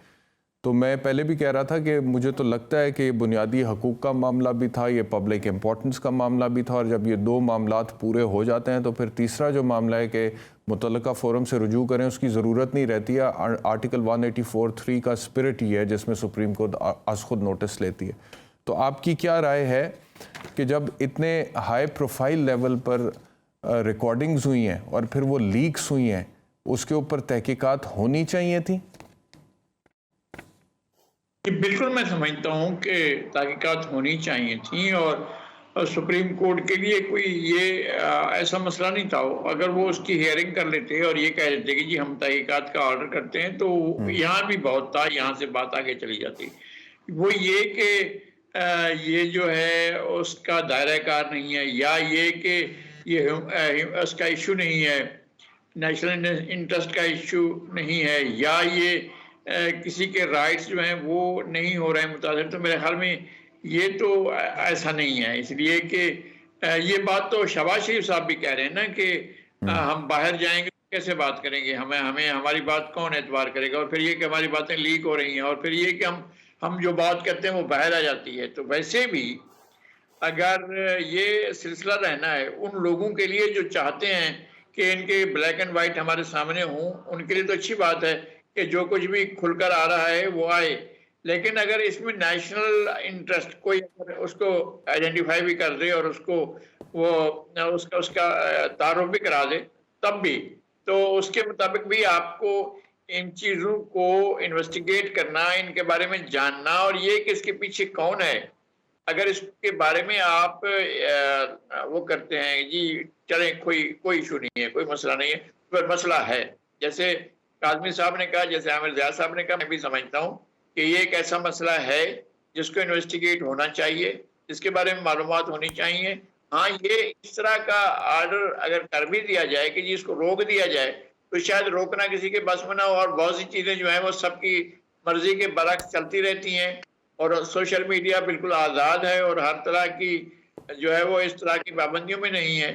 تو میں پہلے بھی کہہ رہا تھا کہ مجھے تو لگتا ہے کہ بنیادی حقوق کا معاملہ بھی تھا، یہ پبلک امپورٹنس کا معاملہ بھی تھا، اور جب یہ دو معاملات پورے ہو جاتے ہیں تو پھر تیسرا جو معاملہ ہے کہ متعلقہ فورم سے رجوع کریں، اس کی ضرورت نہیں رہتی ہے۔ آرٹیکل 184(3) کا اسپرٹ یہ ہے جس میں سپریم کورٹ از خود نوٹس لیتی ہے۔ تو آپ کی کیا رائے ہے کہ جب اتنے ہائی پروفائل لیول پر ریکارڈنگز ہوئی ہیں اور پھر وہ لیکس ہوئی ہیں، اس کے اوپر تحقیقات ہونی چاہیے تھیں؟ بالکل میں سمجھتا ہوں کہ تحقیقات ہونی چاہیے تھیں، اور سپریم کورٹ کے لیے کوئی یہ ایسا مسئلہ نہیں تھا۔ اگر وہ اس کی ہیئرنگ کر لیتے اور یہ کہہ دیتے کہ جی ہم تحقیقات کا آرڈر کرتے ہیں، تو یہاں بھی بہت تھا، یہاں سے بات آگے چلی جاتی۔ وہ یہ کہ یہ جو ہے اس کا دائرہ کار نہیں ہے، یا یہ کہ یہ اس کا ایشو نہیں ہے، نیشنل انٹرسٹ کا ایشو نہیں ہے، یا یہ کسی کے رائٹس جو ہیں وہ نہیں ہو رہے ہیں متاثر، تو میرے خیال میں یہ تو ایسا نہیں ہے۔ اس لیے کہ یہ بات تو شہباز شریف صاحب بھی کہہ رہے ہیں نا کہ ہم باہر جائیں گے کیسے بات کریں گے، ہمیں ہماری بات کون اعتبار کرے گا، اور پھر یہ کہ ہماری باتیں لیک ہو رہی ہیں، اور پھر یہ کہ ہم جو بات کرتے ہیں وہ باہر آ جاتی ہے۔ تو ویسے بھی اگر یہ سلسلہ رہنا ہے ان لوگوں کے لیے جو چاہتے ہیں کہ ان کے بلیک اینڈ وائٹ ہمارے سامنے ہوں، ان کے لیے تو اچھی بات ہے کہ جو کچھ بھی کھل کر آ رہا ہے وہ آئے، لیکن اگر اس میں نیشنل انٹرسٹ کوئی اس کو آئیڈینٹیفائی بھی کر دے اور اس کو وہ اس کا تعارف بھی کرا دے، تب بھی تو اس کے مطابق بھی آپ کو ان چیزوں کو انویسٹیگیٹ کرنا، ان کے بارے میں جاننا، اور یہ کہ اس کے پیچھے کون ہے، اگر اس کے بارے میں آپ وہ کرتے ہیں جی چلیں کوئی ایشو نہیں ہے، کوئی مسئلہ نہیں ہے، پر مسئلہ ہے۔ جیسے کاظمی صاحب نے کہا، جیسے عامر ضیاء صاحب نے کہا، میں بھی سمجھتا ہوں کہ یہ ایک ایسا مسئلہ ہے جس کو انویسٹیگیٹ ہونا چاہیے، جس کے بارے میں معلومات ہونی چاہیے۔ ہاں، یہ اس طرح کا آرڈر اگر کر بھی دیا جائے کہ جی اس کو روک دیا جائے، تو شاید روکنا کسی کے بس میں نہ ہو، اور بہت سی چیزیں جو ہیں وہ سب کی مرضی کے برعکس چلتی رہتی ہیں، اور سوشل میڈیا بالکل آزاد ہے اور ہر طرح کی جو ہے وہ اس طرح کی پابندیوں میں نہیں ہے،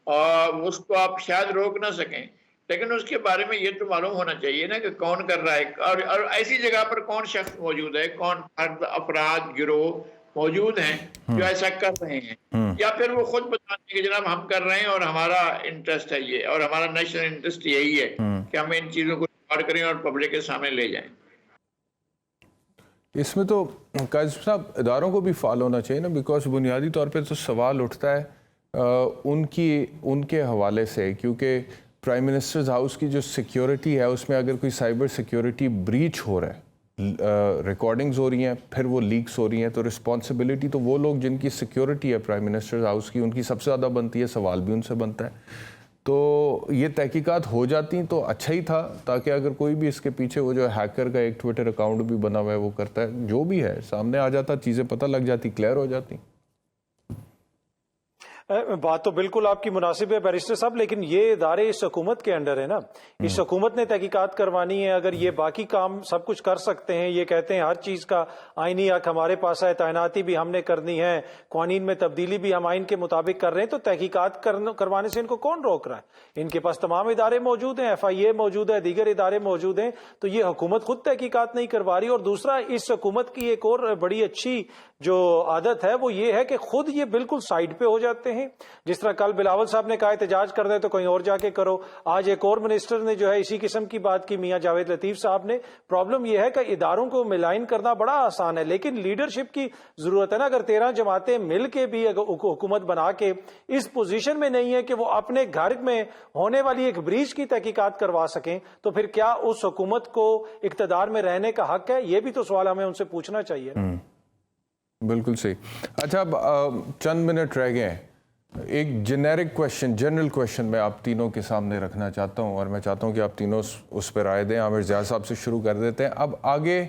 اور اس کو آپ شاید روک نہ سکیں، لیکن اس کے بارے میں یہ تو معلوم ہونا چاہیے نا کہ کون کر رہا ہے، اور ایسی جگہ پر کون شخص موجود ہے، کون فرد، افراد، گروہ موجود ہیں جو ایسا کر رہے ہیں، یا پھر وہ خود بتاتے ہیں کہ جناب ہم کر رہے ہیں اور ہمارا انٹرسٹ ہے یہ، اور ہمارا نیشنل انٹرسٹ یہی ہے کہ ہم ان چیزوں کو ریکارڈ کریں اور پبلک کے سامنے لے جائیں۔ اس میں تو قاضی صاحب اداروں کو بھی فعال ہونا چاہیے نا، بیکاز بنیادی طور پہ تو سوال اٹھتا ہے ان کے حوالے سے، کیونکہ پرائم منسٹرز ہاؤس کی جو سیکیورٹی ہے اس میں اگر کوئی سائبر سیکیورٹی بریچ ہو رہا ہے، ریکارڈنگز ہو رہی ہیں، پھر وہ لیکس ہو رہی ہیں، تو رسپانسبلٹی تو وہ لوگ جن کی سیکیورٹی ہے پرائم منسٹرز ہاؤس کی، ان کی سب سے زیادہ بنتی ہے، سوال بھی ان سے بنتا ہے۔ تو یہ تحقیقات ہو جاتی تو اچھا ہی تھا، تاکہ اگر کوئی بھی اس کے پیچھے وہ جو ہیکر کا ایک ٹویٹر اکاؤنٹ بھی بنا ہوا ہے وہ کرتا ہے، جو بھی ہے سامنے آ جاتا، چیزیں پتہ لگ جاتی، کلیئر ہو جاتی۔ بات تو بالکل آپ کی مناسب ہے بیرسٹر صاحب، لیکن یہ ادارے اس حکومت کے انڈر ہے نا، اس حکومت نے تحقیقات کروانی ہے۔ اگر یہ باقی کام سب کچھ کر سکتے ہیں، یہ کہتے ہیں ہر چیز کا آئینی حق ہمارے پاس ہے، تعیناتی بھی ہم نے کرنی ہے، قوانین میں تبدیلی بھی ہم آئین کے مطابق کر رہے ہیں، تو تحقیقات کروانے سے ان کو کون روک رہا ہے؟ ان کے پاس تمام ادارے موجود ہیں، FIA موجود ہے، دیگر ادارے موجود ہیں، تو یہ حکومت خود تحقیقات نہیں کروا رہی۔ اور دوسرا، اس حکومت کی ایک اور بڑی اچھی جو عادت ہے وہ یہ ہے کہ خود یہ بالکل سائڈ پہ ہو جاتے ہیں۔ جس طرح کل بلاول صاحب نے کہا احتجاج کر دے تو کہیں اور جا کے کرو، آج ایک اور منسٹر نے جو ہے اسی قسم کی بات کی، میاں جاوید لطیف صاحب نے۔ پرابلم یہ ہے کہ اداروں کو ملائن کرنا بڑا آسان ہے، لیکن لیڈرشپ کی ضرورت ہے نا۔ اگر 13 جماعتیں مل کے بھی حکومت بنا کے اس پوزیشن میں نہیں ہے کہ وہ اپنے گھر میں ہونے والی ایک بریچ کی تحقیقات کروا سکیں، تو پھر کیا اس حکومت کو اقتدار میں رہنے کا حق ہے؟ یہ بھی تو سوال ہمیں ان سے پوچھنا چاہیے نا۔ بالکل صحیح۔ اچھا، اب چند منٹ رہ گئے ہیں، ایک جنیرک کویشچن، جنرل کویشچن میں آپ تینوں کے سامنے رکھنا چاہتا ہوں، اور میں چاہتا ہوں کہ آپ تینوں اس پہ رائے دیں۔ عامر ضیاء صاحب سے شروع کر دیتے ہیں۔ اب آگے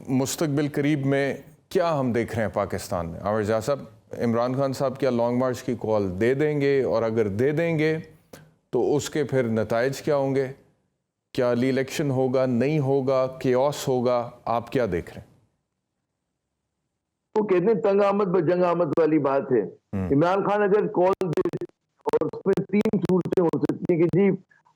مستقبل قریب میں کیا ہم دیکھ رہے ہیں پاکستان میں؟ عامر ضیاء صاحب، عمران خان صاحب کیا لانگ مارچ کی کال دے دیں گے؟ اور اگر دے دیں گے تو اس کے پھر نتائج کیا ہوں گے؟ کیا ری الیکشن ہوگا، نہیں ہوگا، کیوس ہوگا؟ آپ کیا دیکھ رہے ہیں؟ وہ کہتے ہیں تنگ آمد جنگ آمد والی بات ہے۔ عمران خان اگر کال دے، اور اس میں 3 صورتیں ہو سکتی ہیں کہ جی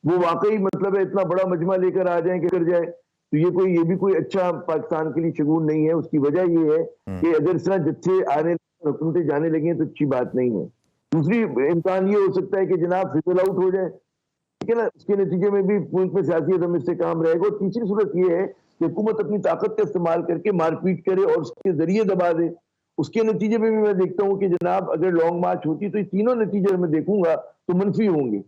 وہ واقعی مطلب ہے اتنا بڑا مجمع لے کر آ جائیں کہ کر جائے، تو یہ بھی کوئی اچھا پاکستان کے لیے شگون نہیں ہے. اس کی وجہ یہ ہے کہ اگر اس طرح جتھے آنے حکومتیں جانے لگیں تو اچھی بات نہیں ہے. دوسری امکان یہ ہو سکتا ہے کہ جناب فزل آؤٹ ہو جائے, ٹھیک ہے نا, اس کے نتیجے میں بھی ملک میں سیاسی عدم استحکام رہے گا. اور تیسری صورت یہ ہے کہ حکومت اپنی طاقت کا استعمال کر کے مار پیٹ کرے اور اس کے ذریعے دبا دے. اس کے نتیجے میں بھی میں دیکھتا ہوں کہ جناب اگر لانگ مارچ ہوتی تو یہ تینوں نتیجے میں دیکھوں گا تو منفی ہوں گے.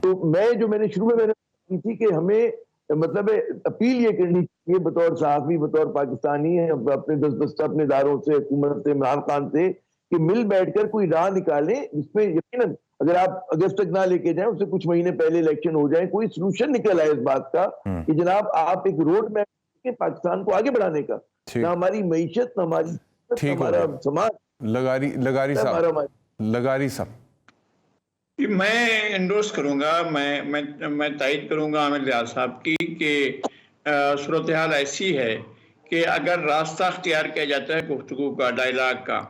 تو میں نے شروع میں کی تھی کہ ہمیں مطلب اپیل یہ کرنی چاہیے بطور صحافی, بطور پاکستانی, اپنے دست اپنے اداروں سے, حکومت سے, عمران خان سے, کہ مل بیٹھ کر کوئی راہ نکالیں جس میں یقیناً اگر آپ اگست تک نہ لے کے جائیں, اس سے کچھ مہینے پہلے الیکشن ہو جائیں, کوئی سلوشن نکل آئے اس بات کا کہ جناب آپ ایک روڈ میپ پاکستان کو آگے بڑھانے کا, نہ ہماری معیشت, نہ ہماری ہمارا سماج. لغاری صاحب میں انڈورس کروں گا, میں تائید کروں گا عامر ریاض صاحب کی کہ صورتحال ایسی ہے کہ اگر راستہ اختیار کیا جاتا ہے گفتگو کا, ڈائیلاگ کا,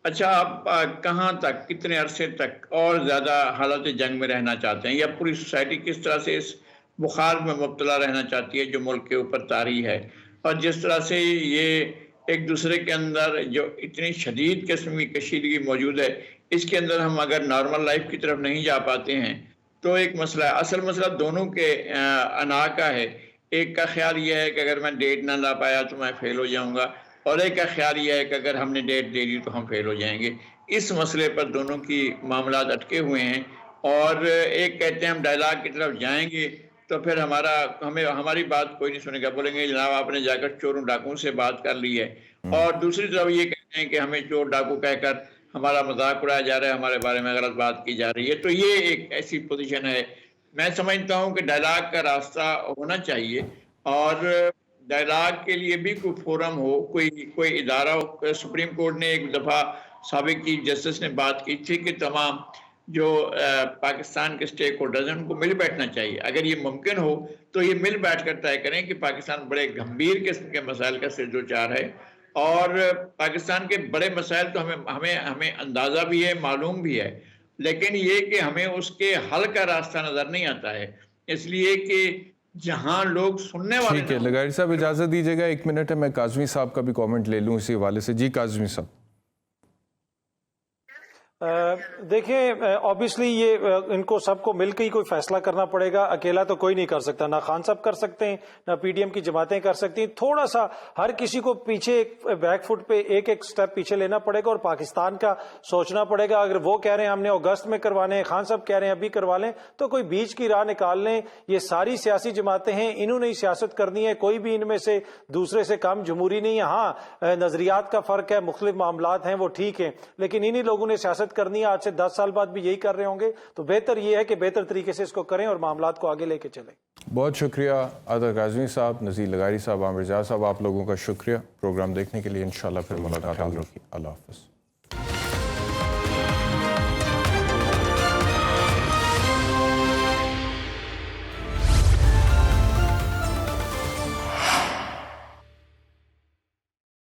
اچھا آپ کہاں تک, کتنے عرصے تک اور زیادہ حالت جنگ میں رہنا چاہتے ہیں, یا پوری سوسائٹی کس طرح سے اس بخار میں مبتلا رہنا چاہتی ہے جو ملک کے اوپر طاری ہے, اور جس طرح سے یہ ایک دوسرے کے اندر جو اتنی شدید قسم کی کشیدگی موجود ہے, اس کے اندر ہم اگر نارمل لائف کی طرف نہیں جا پاتے ہیں تو ایک مسئلہ ہے. اصل مسئلہ دونوں کے انا کا ہے. ایک کا خیال یہ ہے کہ اگر میں ڈیٹ نہ لا پایا تو میں فیل ہو جاؤں گا, اور ایک کا خیال یہ ہے کہ اگر ہم نے ڈیٹ دے دی تو ہم فیل ہو جائیں گے. اس مسئلے پر دونوں کی معاملات اٹکے ہوئے ہیں, اور ایک کہتے ہیں ہم ڈائیلاگ کی طرف جائیں گے تو پھر ہماری بات کوئی نہیں سنے گا, بولیں گے جناب آپ نے جا کر چوروں ڈاکوں سے بات کر لی ہے, اور دوسری طرف یہ کہتے ہیں کہ ہمیں چور ڈاکو کہہ کر ہمارا مذاق اڑایا جا رہا ہے, ہمارے بارے میں غلط بات کی جا رہی ہے. تو یہ ایک ایسی پوزیشن ہے. میں سمجھتا ہوں کہ ڈائیلاگ کا راستہ ہونا چاہیے, اور ڈائیلاگ کے لیے بھی کوئی فورم ہو, کوئی ادارہ ہو. سپریم کورٹ نے ایک دفعہ سابق چیف جسٹس نے بات کی تھی کہ تمام جو پاکستان کے سٹیک ہولڈرز ہیں ان کو مل بیٹھنا چاہیے. اگر یہ ممکن ہو تو یہ مل بیٹھ کر طے کریں کہ پاکستان بڑے گمبھیر قسم کے مسائل کا سر و چار ہے, اور پاکستان کے بڑے مسائل تو ہمیں اندازہ بھی ہے, معلوم بھی ہے, لیکن یہ کہ ہمیں اس کے حل کا راستہ نظر نہیں آتا ہے. اس لیے کہ جہاں لوگ سننے والے. ٹھیک ہے لغاری صاحب اجازت دیجیے گا, 1 منٹ ہے, میں کاظمی صاحب کا بھی کامنٹ لے لوں اسی حوالے سے. جی کاظمی صاحب. دیکھیں آبویسلی یہ ان کو سب کو مل کے ہی کوئی فیصلہ کرنا پڑے گا, اکیلا تو کوئی نہیں کر سکتا, نہ خان صاحب کر سکتے ہیں, نہ پی ڈی ایم کی جماعتیں کر سکتی ہیں. تھوڑا سا ہر کسی کو پیچھے بیک فٹ پہ ایک سٹیپ پیچھے لینا پڑے گا, اور پاکستان کا سوچنا پڑے گا. اگر وہ کہہ رہے ہیں ہم نے اگست میں کروانے ہیں, خان صاحب کہہ رہے ہیں ابھی کروا لیں, تو کوئی بیچ کی راہ نکال لیں. یہ ساری سیاسی جماعتیں ہیں, انہوں نے سیاست کرنی ہے, کوئی بھی ان میں سے دوسرے سے کم جمہوری نہیں ہے. ہاں نظریات کا فرق ہے, مختلف معاملات ہیں, وہ ٹھیک ہیں, لیکن انہی لوگوں نے سیاست کرنی ہے. آج سے 10 سال بعد بھی یہی کر رہے ہوں گے, تو بہتر یہ ہے کہ بہتر طریقے سے اس کو کریں اور معاملات کو آگے لے کے چلیں. بہت شکریہ عطا کاظمی صاحب, نذیر لغاری صاحب, عامر ریاض صاحب, آپ لوگوں کا شکریہ پروگرام دیکھنے کے لیے. انشاءاللہ پھر ملاقات ہوگی. اللہ حافظ.